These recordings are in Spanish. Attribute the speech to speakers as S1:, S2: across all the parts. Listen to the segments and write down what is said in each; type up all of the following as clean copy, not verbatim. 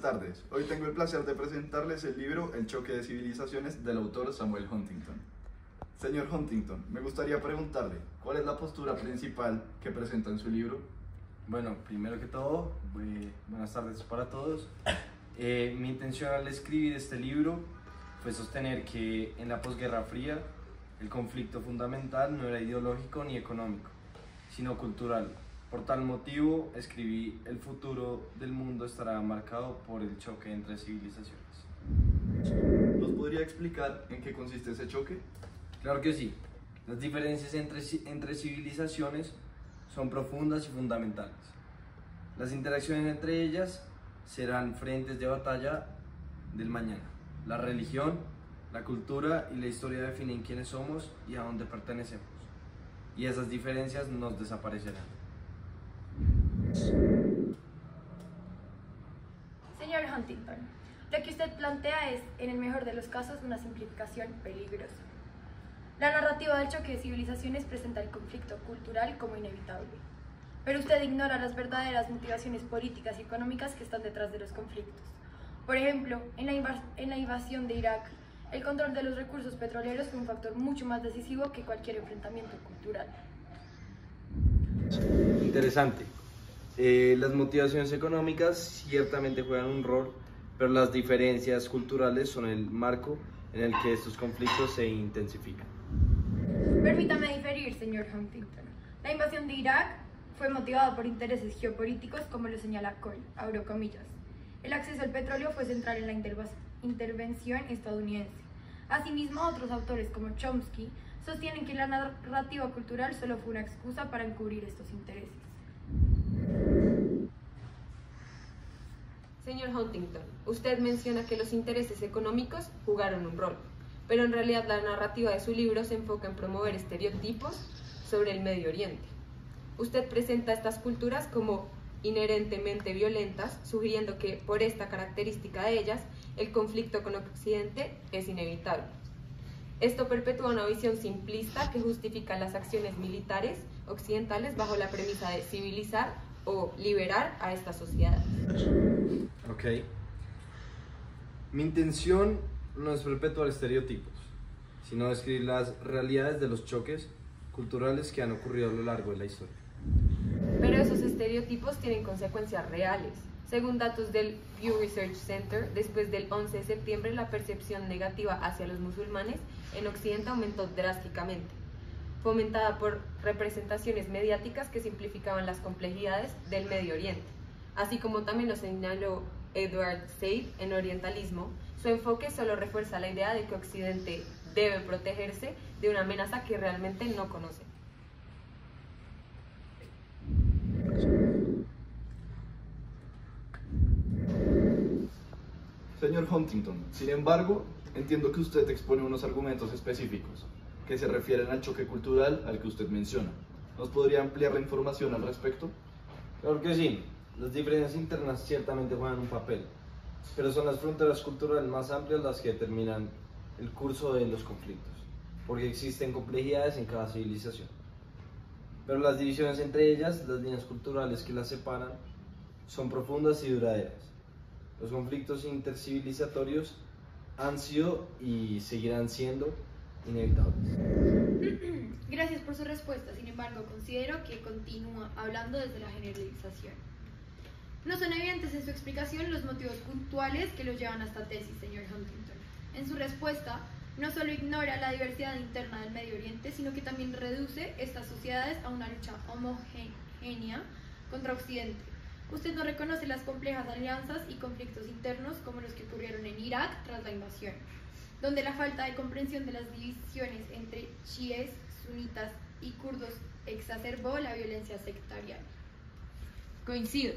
S1: tardes. Hoy tengo el placer de presentarles el libro El choque de civilizaciones del autor Samuel Huntington. Señor Huntington, me gustaría preguntarle, ¿cuál es la postura principal que presenta en su libro?
S2: Bueno, primero que todo, buenas tardes para todos. Mi intención al escribir este libro fue sostener que en la posguerra fría el conflicto fundamental no era ideológico ni económico, sino cultural. Por tal motivo, escribí: el futuro del mundo estará marcado por el choque entre civilizaciones.
S1: ¿Nos podría explicar en qué consiste ese choque?
S2: Claro que sí. Las diferencias entre civilizaciones son profundas y fundamentales. Las interacciones entre ellas serán frentes de batalla del mañana. La religión, la cultura y la historia definen quiénes somos y a dónde pertenecemos. Y esas diferencias nos desaparecerán.
S3: Señor Huntington, lo que usted plantea es, en el mejor de los casos, una simplificación peligrosa. La narrativa del choque de civilizaciones presenta el conflicto cultural como inevitable, pero usted ignora las verdaderas motivaciones políticas y económicas que están detrás de los conflictos. Por ejemplo, en la invasión de Irak, el control de los recursos petroleros fue un factor mucho más decisivo que cualquier enfrentamiento cultural.
S2: Interesante. Las motivaciones económicas ciertamente juegan un rol, pero las diferencias culturales son el marco en el que estos conflictos se intensifican.
S3: Permítame diferir, señor Huntington. La invasión de Irak fue motivada por intereses geopolíticos, como lo señala Cole, abro comillas. El acceso al petróleo fue central en la intervención estadounidense. Asimismo, otros autores como Chomsky sostienen que la narrativa cultural solo fue una excusa para encubrir estos intereses.
S4: Señor Huntington, usted menciona que los intereses económicos jugaron un rol, pero en realidad la narrativa de su libro se enfoca en promover estereotipos sobre el Medio Oriente. Usted presenta estas culturas como inherentemente violentas, sugiriendo que, por esta característica de ellas, el conflicto con Occidente es inevitable. Esto perpetúa una visión simplista que justifica las acciones militares occidentales bajo la premisa de civilizar o liberar a estas sociedades.
S2: Ok. Mi intención no es perpetuar estereotipos, sino describir las realidades de los choques culturales que han ocurrido a lo largo de la historia.
S4: Pero esos estereotipos tienen consecuencias reales. Según datos del Pew Research Center, después del 11 de septiembre, la percepción negativa hacia los musulmanes en Occidente aumentó drásticamente, fomentada por representaciones mediáticas que simplificaban las complejidades del Medio Oriente. Así como también lo señaló Edward Said en Orientalismo, su enfoque solo refuerza la idea de que Occidente debe protegerse de una amenaza que realmente no conoce.
S1: Señor Huntington, sin embargo, entiendo que usted expone unos argumentos específicos que se refieren al choque cultural al que usted menciona. ¿Nos podría ampliar la información al respecto?
S2: Claro que sí. Las diferencias internas ciertamente juegan un papel, pero son las fronteras culturales más amplias las que determinan el curso de los conflictos, porque existen complejidades en cada civilización. Pero las divisiones entre ellas, las líneas culturales que las separan, son profundas y duraderas. Los conflictos intercivilizatorios han sido y seguirán siendo inevitables.
S3: Gracias por su respuesta, sin embargo, considero que continúa hablando desde la generalización. No son evidentes en su explicación los motivos puntuales que lo llevan a esta tesis, señor Huntington. En su respuesta, no solo ignora la diversidad interna del Medio Oriente, sino que también reduce estas sociedades a una lucha homogénea contra Occidente. Usted no reconoce las complejas alianzas y conflictos internos como los que ocurrieron en Irak tras la invasión, donde la falta de comprensión de las divisiones entre chiíes, sunitas y kurdos exacerbó la violencia sectaria.
S4: Coincido.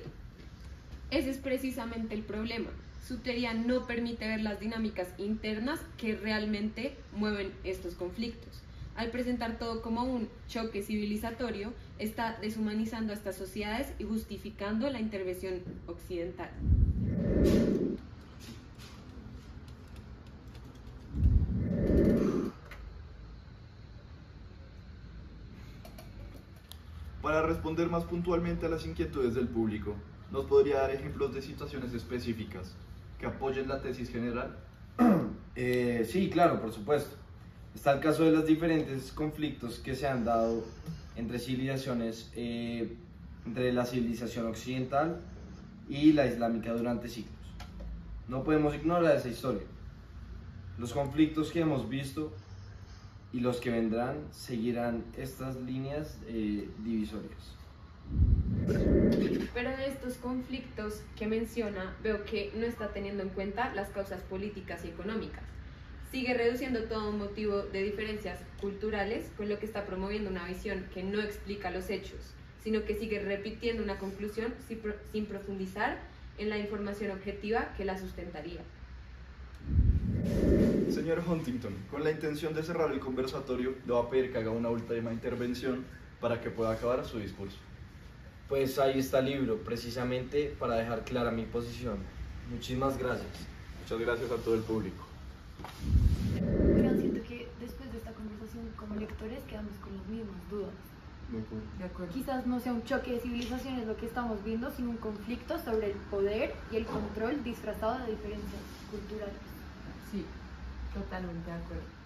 S4: Ese es precisamente el problema. Su teoría no permite ver las dinámicas internas que realmente mueven estos conflictos. Al presentar todo como un choque civilizatorio, está deshumanizando a estas sociedades y justificando la intervención occidental.
S1: Para responder más puntualmente a las inquietudes del público, ¿Nos podría dar ejemplos de situaciones específicas que apoyen la tesis general?
S2: Sí, claro, por supuesto. Está el caso de los diferentes conflictos que se han dado entre civilizaciones, entre la civilización occidental y la islámica durante siglos. No podemos ignorar esa historia. Los conflictos que hemos visto y los que vendrán seguirán estas líneas divisorias.
S4: Pero de estos conflictos que menciona, veo que no está teniendo en cuenta las causas políticas y económicas. Sigue reduciendo todo motivo de diferencias culturales, con lo que está promoviendo una visión que no explica los hechos, sino que sigue repitiendo una conclusión sin profundizar en la información objetiva que la sustentaría.
S1: Señor Huntington, con la intención de cerrar el conversatorio, le voy a pedir que haga una última intervención para que pueda acabar su discurso.
S2: Pues ahí está el libro, precisamente para dejar clara mi posición. Muchísimas gracias.
S1: Muchas gracias a todo el público.
S3: Oigan, siento que después de esta conversación como lectores quedamos con las mismas dudas.
S4: De acuerdo.
S3: Quizás no sea un choque de civilizaciones lo que estamos viendo, sino un conflicto sobre el poder y el control disfrazado de diferencias culturales.
S4: Sí, totalmente de acuerdo.